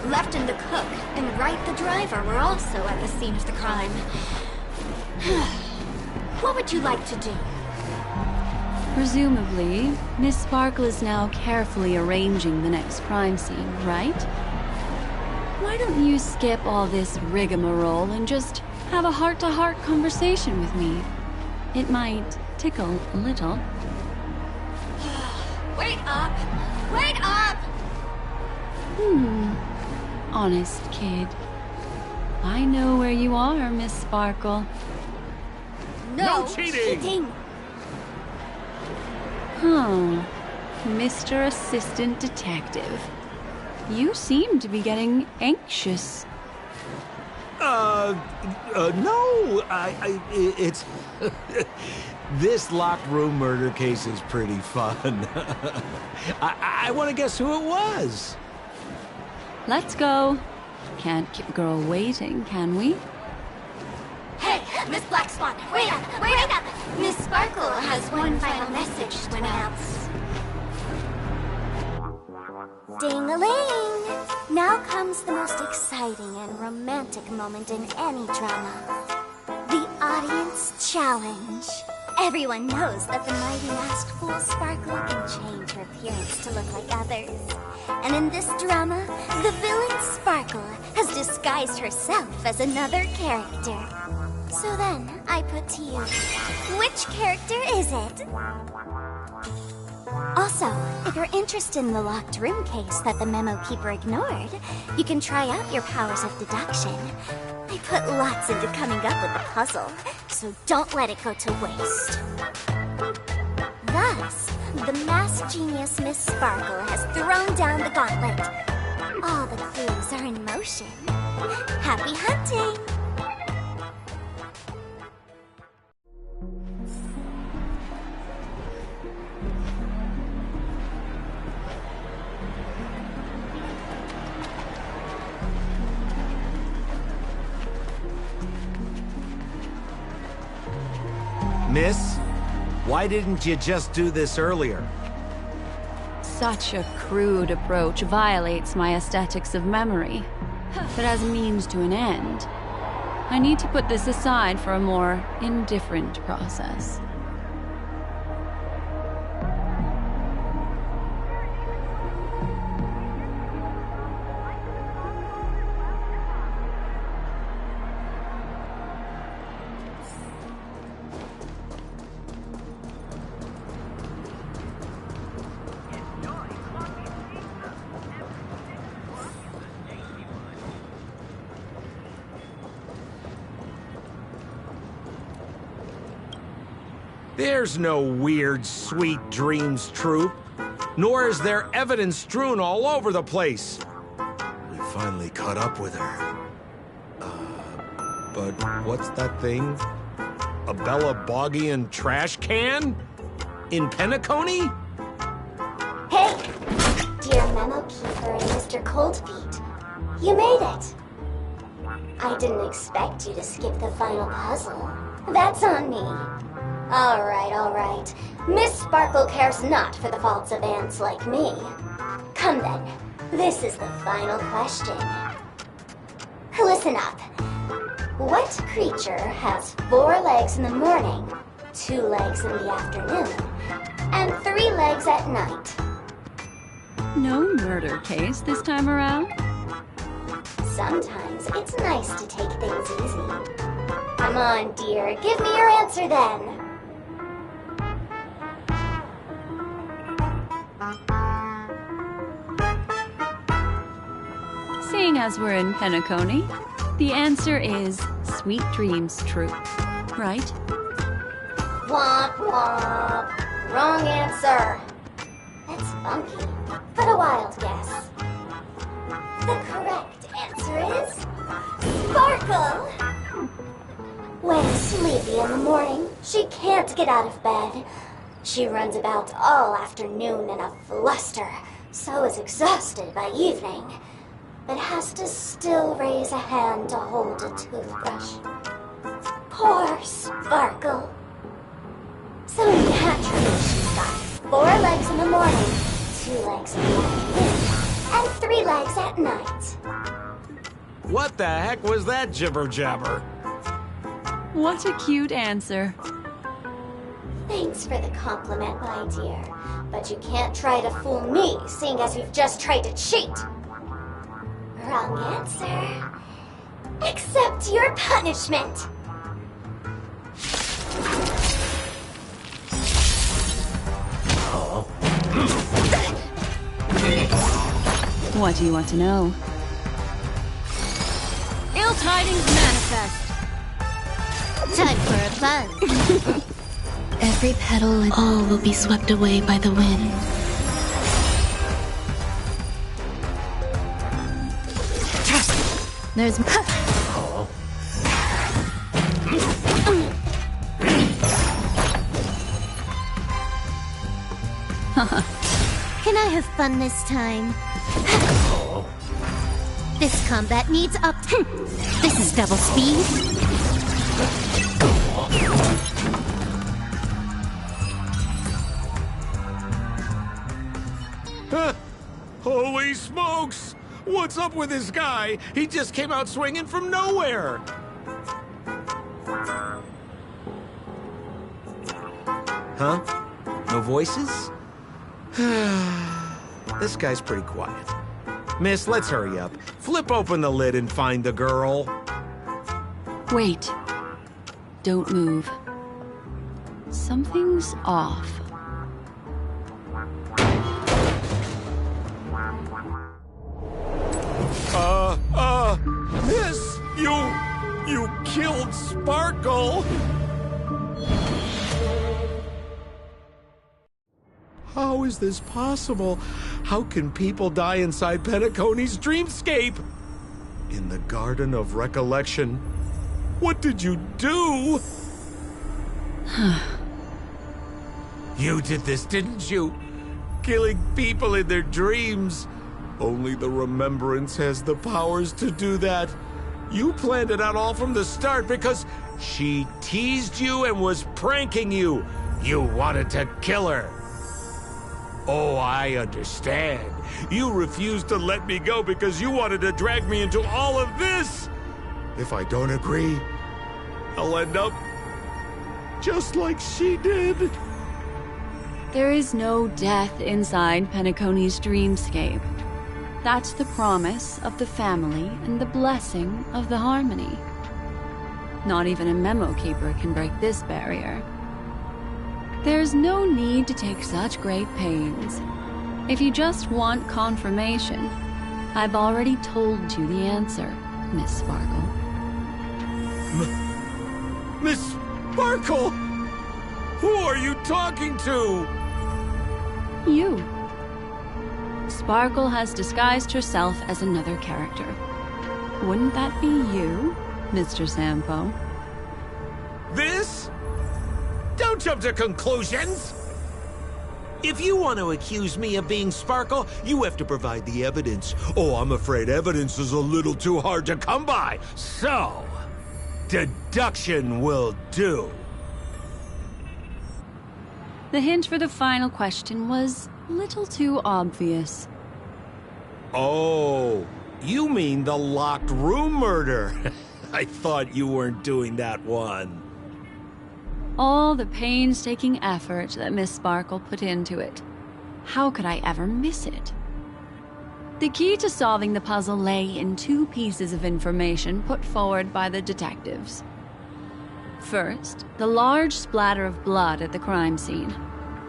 Lefton the cook and Wright the driver were also at the scene of the crime. What would you like to do? Presumably, Miss Sparkle is now carefully arranging the next crime scene, right? Why don't you skip all this rigmarole and just have a heart-to-heart conversation with me? It might tickle a little. Wait up! Wait up! Honest kid. I know where you are, Miss Sparkle. No cheating! Huh. Mr. Assistant Detective. You seem to be getting anxious. No, it's... This locked room murder case is pretty fun. I want to guess who it was. Let's go. Can't keep a girl waiting, can we? Hey, Miss Black Swan, wait up! Wait up! Miss Sparkle has one final message to announce. Ding-a-ling! Now comes the most exciting and romantic moment in any drama. The audience challenge. Everyone knows that the mighty masked fool Sparkle can change her appearance to look like others. And in this drama, the villain Sparkle has disguised herself as another character. So then, I put to you, which character is it? Also, if you're interested in the locked room case that the memo keeper ignored, you can try out your powers of deduction. I put lots into coming up with the puzzle, so don't let it go to waste. Thus, the masked genius Miss Sparkle has thrown down the gauntlet. All the clues are in motion. Happy hunting! Miss, why didn't you just do this earlier? Such a crude approach violates my aesthetics of memory. But as a means to an end, I need to put this aside for a more indifferent process. There's no weird, sweet dreams troupe. Nor is there evidence strewn all over the place. We finally caught up with her. But what's that thing? A Bella Boggian trash can? In Penacony? Hey, dear Memo Keeper and Mr. Coldfeet. You made it. I didn't expect you to skip the final puzzle. That's on me. All right. Miss Sparkle cares not for the faults of ants like me. Come then, this is the final question. Listen up. What creature has 4 legs in the morning, 2 legs in the afternoon, and 3 legs at night? No murder case this time around? Sometimes it's nice to take things easy. Come on, dear, give me your answer then. Seeing as we're in Penacony, the answer is Sweet Dreams Troupe, right? Womp womp. Wrong answer. That's funky, but a wild guess. The correct answer is Sparkle. When sleepy in the morning, she can't get out of bed. She runs about all afternoon in a fluster, so is exhausted by evening, but has to still raise a hand to hold a toothbrush. Poor Sparkle. So naturally she's got 4 legs in the morning, 2 legs in the afternoon, and 3 legs at night. What the heck was that jibber-jabber? What a cute answer. Thanks for the compliment, my dear, but you can't try to fool me, seeing as you've just tried to cheat. Wrong answer. Accept your punishment. What do you want to know? Ill tidings manifest. Time for a buzz. Every petal and all will be swept away by the wind. There's... Can I have fun this time? This combat needs up. This is double speed. Holy smokes! What's up with this guy? He just came out swinging from nowhere! Huh? No voices? This guy's pretty quiet. Miss, let's hurry up. Flip open the lid and find the girl. Wait. Don't move. Something's off. Miss, you killed Sparkle! How is this possible? How can people die inside Penacony's dreamscape? In the Garden of Recollection. What did you do? You did this, didn't you? Killing people in their dreams. Only the Remembrance has the powers to do that. You planned it out all from the start because she teased you and was pranking you. You wanted to kill her. Oh, I understand. You refused to let me go because you wanted to drag me into all of this. If I don't agree, I'll end up just like she did. There is no death inside Penacony's dreamscape. That's the promise of the family and the blessing of the harmony. Not even a memo keeper can break this barrier. There's no need to take such great pains. If you just want confirmation, I've already told you the answer, Miss Sparkle. Miss Sparkle! Who are you talking to? You. Sparkle has disguised herself as another character. Wouldn't that be you, Mr. Sampo? This? Don't jump to conclusions! If you want to accuse me of being Sparkle, you have to provide the evidence. Oh, I'm afraid evidence is a little too hard to come by. So, deduction will do. The hint for the final question was a little too obvious. Oh, you mean the locked room murder? I thought you weren't doing that one. All the painstaking effort that Miss Sparkle put into it. How could I ever miss it? The key to solving the puzzle lay in two pieces of information put forward by the detectives. First, the large splatter of blood at the crime scene.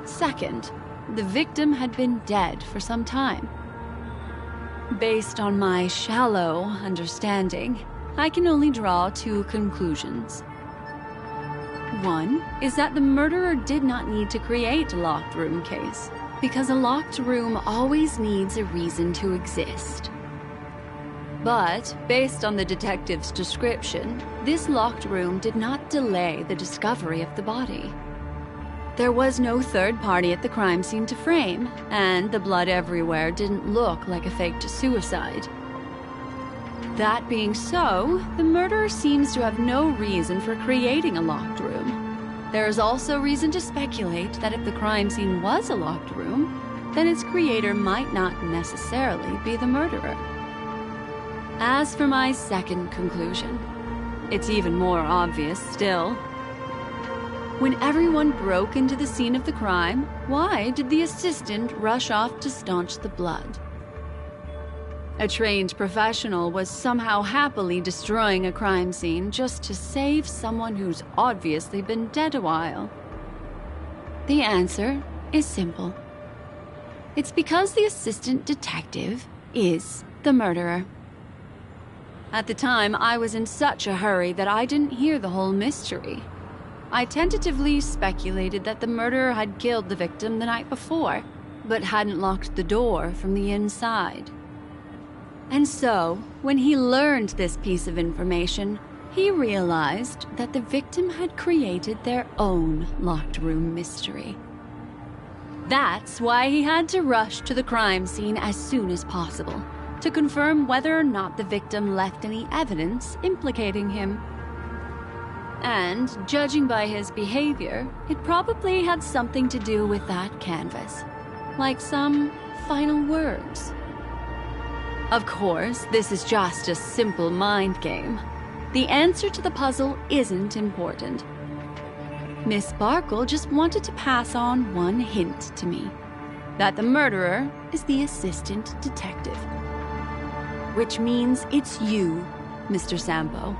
Second, the victim had been dead for some time. Based on my shallow understanding, I can only draw two conclusions. One is that the murderer did not need to create a locked room case, because a locked room always needs a reason to exist. But, based on the detective's description, this locked room did not delay the discovery of the body. There was no third party at the crime scene to frame, and the blood everywhere didn't look like a faked suicide. That being so, the murderer seems to have no reason for creating a locked room. There is also reason to speculate that if the crime scene was a locked room, then its creator might not necessarily be the murderer. As for my second conclusion, it's even more obvious still. When everyone broke into the scene of the crime, why did the assistant rush off to staunch the blood? A trained professional was somehow happily destroying a crime scene just to save someone who's obviously been dead a while. The answer is simple. It's because the assistant detective is the murderer. At the time, I was in such a hurry that I didn't hear the whole mystery. I tentatively speculated that the murderer had killed the victim the night before, but hadn't locked the door from the inside. And so, when he learned this piece of information, he realized that the victim had created their own locked room mystery. That's why he had to rush to the crime scene as soon as possible, to confirm whether or not the victim left any evidence implicating him. And, judging by his behavior, it probably had something to do with that canvas. Like some final words. Of course, this is just a simple mind game. The answer to the puzzle isn't important. Miss Sparkle just wanted to pass on one hint to me. That the murderer is the assistant detective. Which means it's you, Mr. Sampo.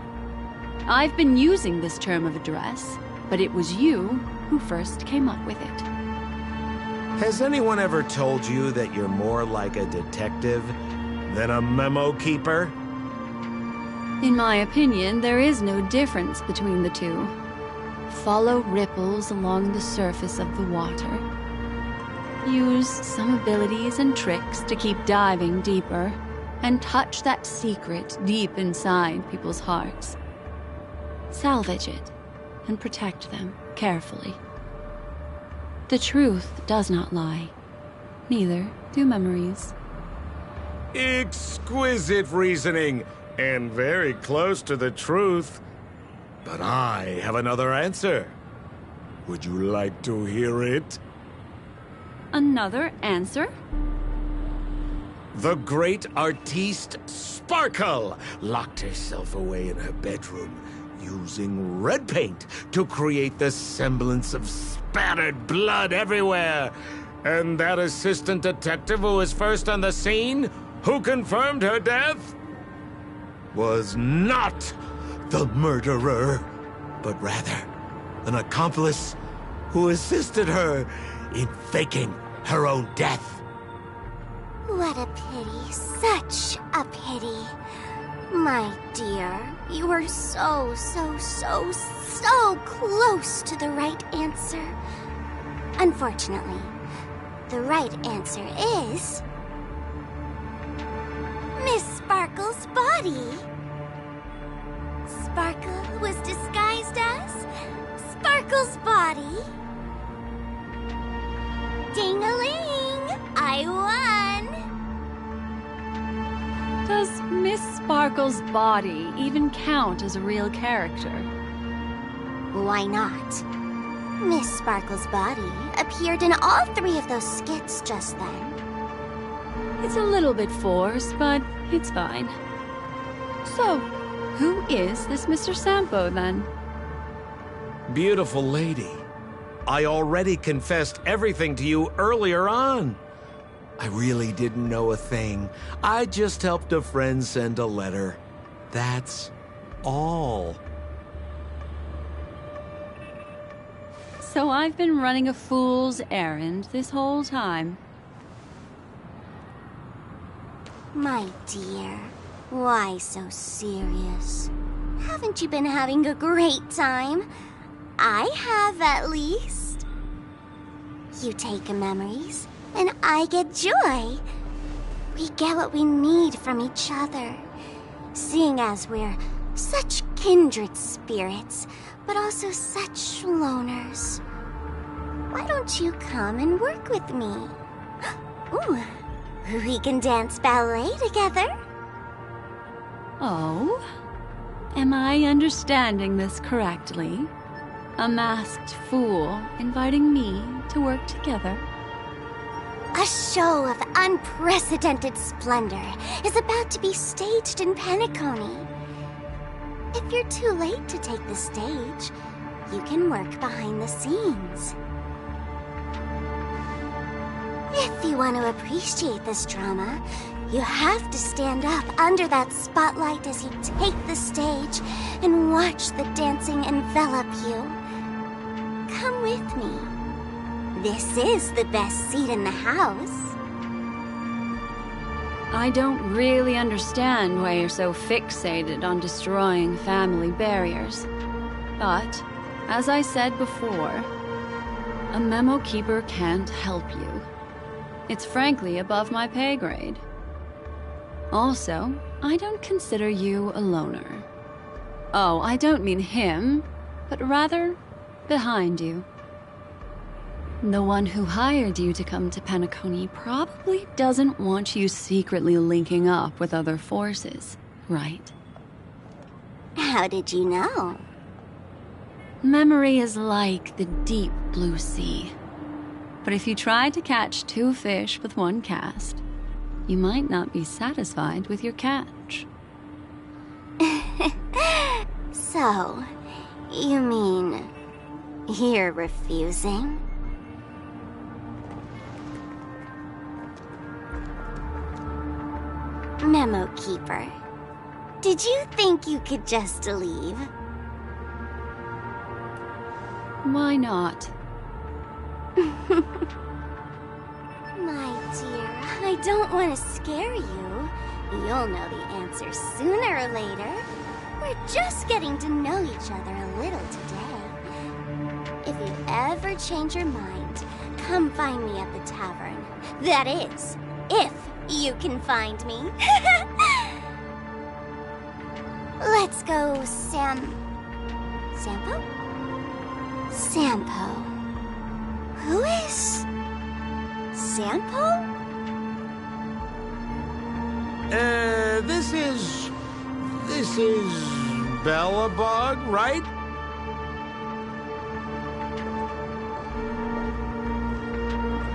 I've been using this term of address, but it was you who first came up with it. Has anyone ever told you that you're more like a detective than a memo keeper? In my opinion, there is no difference between the two. Follow ripples along the surface of the water. Use some abilities and tricks to keep diving deeper, and touch that secret deep inside people's hearts. Salvage it, and protect them carefully. The truth does not lie. Neither do memories. Exquisite reasoning, and very close to the truth. But I have another answer. Would you like to hear it? Another answer? The great artiste Sparkle locked herself away in her bedroom, using red paint to create the semblance of spattered blood everywhere. And that assistant detective who was first on the scene, who confirmed her death, was not the murderer, but rather an accomplice who assisted her in faking her own death. What a pity. Such a pity. My dear, you were so close to the right answer. Unfortunately, the right answer is... Miss Sparkle's body. Sparkle was disguised as Sparkle's body. Ding-a-ling! I won! Does Miss Sparkle's body even count as a real character? Why not? Miss Sparkle's body appeared in all 3 of those skits just then. It's a little bit forced, but it's fine. So, who is this Mr. Sampo, then? Beautiful lady. I already confessed everything to you earlier on. I really didn't know a thing. I just helped a friend send a letter. That's all. So I've been running a fool's errand this whole time. My dear, why so serious? Haven't you been having a great time? I have, at least. You take memories, and I get joy. We get what we need from each other, seeing as we're such kindred spirits, but also such loners. Why don't you come and work with me? Ooh, we can dance ballet together. Oh? Am I understanding this correctly? A masked fool inviting me to work together? A show of unprecedented splendor is about to be staged in Penacony. If you're too late to take the stage, you can work behind the scenes. If you want to appreciate this drama, you have to stand up under that spotlight as you take the stage and watch the dancing envelop you. Come with me. This is the best seat in the house. I don't really understand why you're so fixated on destroying family barriers. But, as I said before, a memo keeper can't help you. It's frankly above my pay grade. Also, I don't consider you a loner. Oh, I don't mean him, but rather behind you. The one who hired you to come to Penacony probably doesn't want you secretly linking up with other forces, right? How did you know? Memory is like the deep blue sea. But if you try to catch 2 fish with 1 cast, you might not be satisfied with your catch. So, you mean you're refusing? Memo Keeper, did you think you could just leave? Why not? My dear, I don't want to scare you. You'll know the answer sooner or later. We're just getting to know each other a little today. If you ever change your mind, come find me at the tavern. That is, if you can find me. Let's go, Sampo? Sampo. Who is... Sampo? This is Bellabug, right?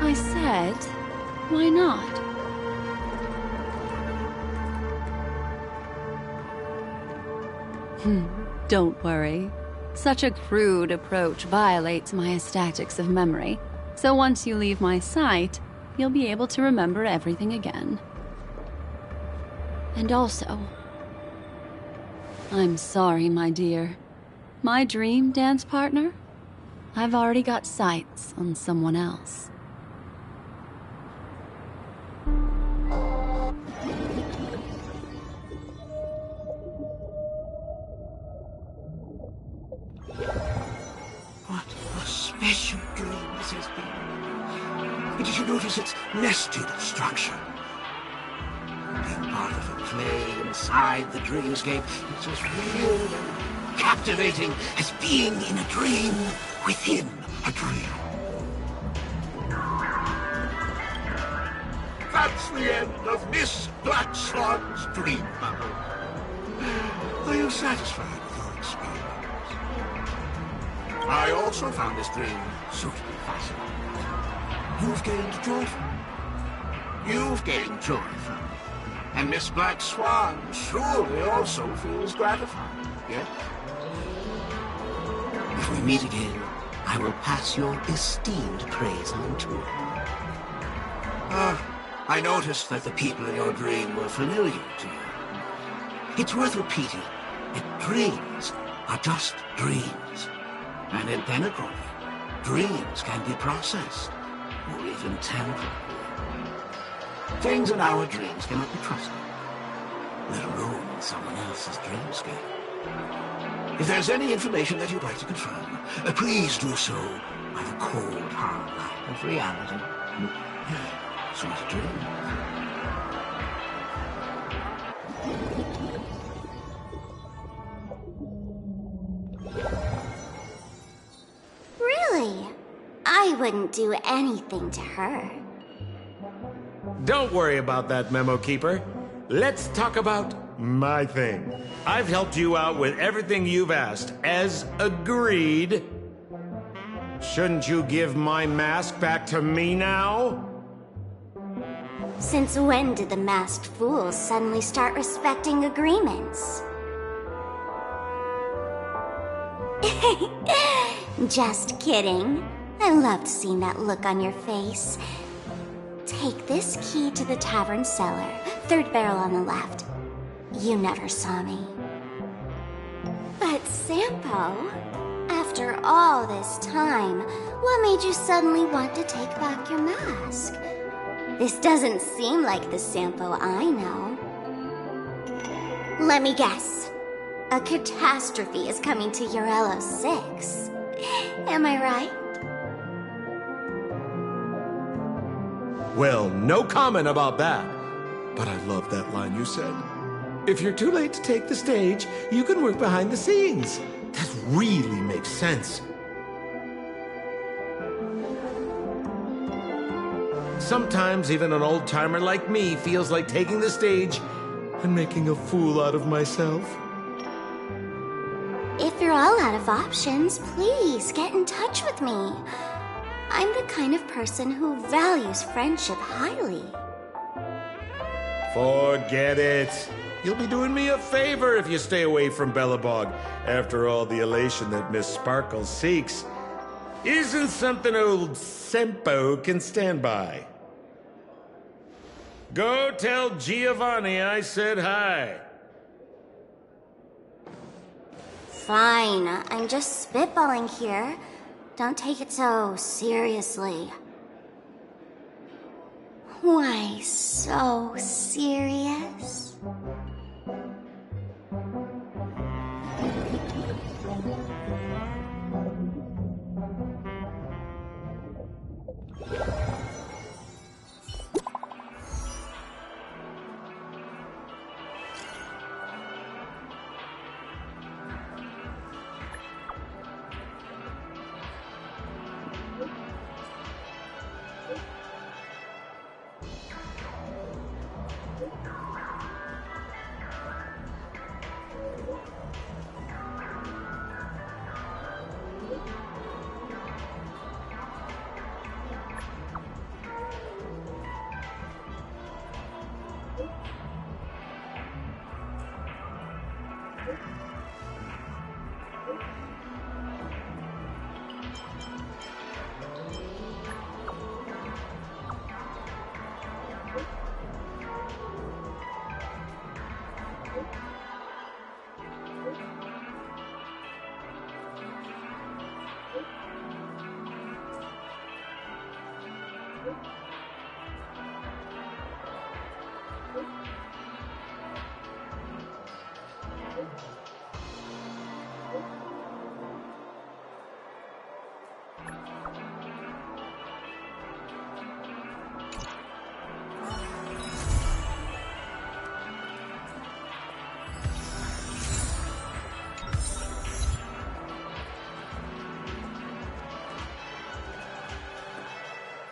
I said, why not? Don't worry. Such a crude approach violates my statics of memory, so once you leave my sight, you'll be able to remember everything again. And also, I'm sorry, my dear. My dream dance partner? I've already got sights on someone else. as you dream this has been. But did you notice its nested structure? Being part of a play inside the dreamscape is as real and captivating as being in a dream within a dream. That's the end of Miss Black Swan's dream bubble. Are you satisfied with your experience? I also found this dream suitably fascinating. You've gained joy from it. You've gained joy from it. And Miss Black Swan surely also feels gratified, yes? If we meet again, I will pass your esteemed praise on to her. I noticed that the people in your dream were familiar to you. It's worth repeating that dreams are just dreams. And in Penacony, dreams can be processed, or even tempered. Things in our dreams cannot be trusted, let alone in someone else's dreamscape. If there's any information that you'd like to confirm, please do so by the cold, hard light of reality. Sweet dreams. Really? I wouldn't do anything to her. Don't worry about that, Memo Keeper. Let's talk about my thing. I've helped you out with everything you've asked, as agreed. Shouldn't you give my mask back to me now? Since when did the masked fools suddenly start respecting agreements? Just kidding. I loved seeing that look on your face. Take this key to the tavern cellar, third barrel on the left. You never saw me. But Sampo, after all this time, what made you suddenly want to take back your mask? This doesn't seem like the Sampo I know. Let me guess. A catastrophe is coming to Urello 6. Am I right? Well, no comment about that. But I love that line you said. If you're too late to take the stage, you can work behind the scenes. That really makes sense. Sometimes even an old-timer like me feels like taking the stage and making a fool out of myself. If you're all out of options, please get in touch with me. I'm the kind of person who values friendship highly. Forget it. You'll be doing me a favor if you stay away from Bellabog. After all, the elation that Miss Sparkle seeks isn't something old Sempo can stand by. Go tell Giovanni I said hi. Fine, I'm just spitballing here. Don't take it so seriously. Why so serious?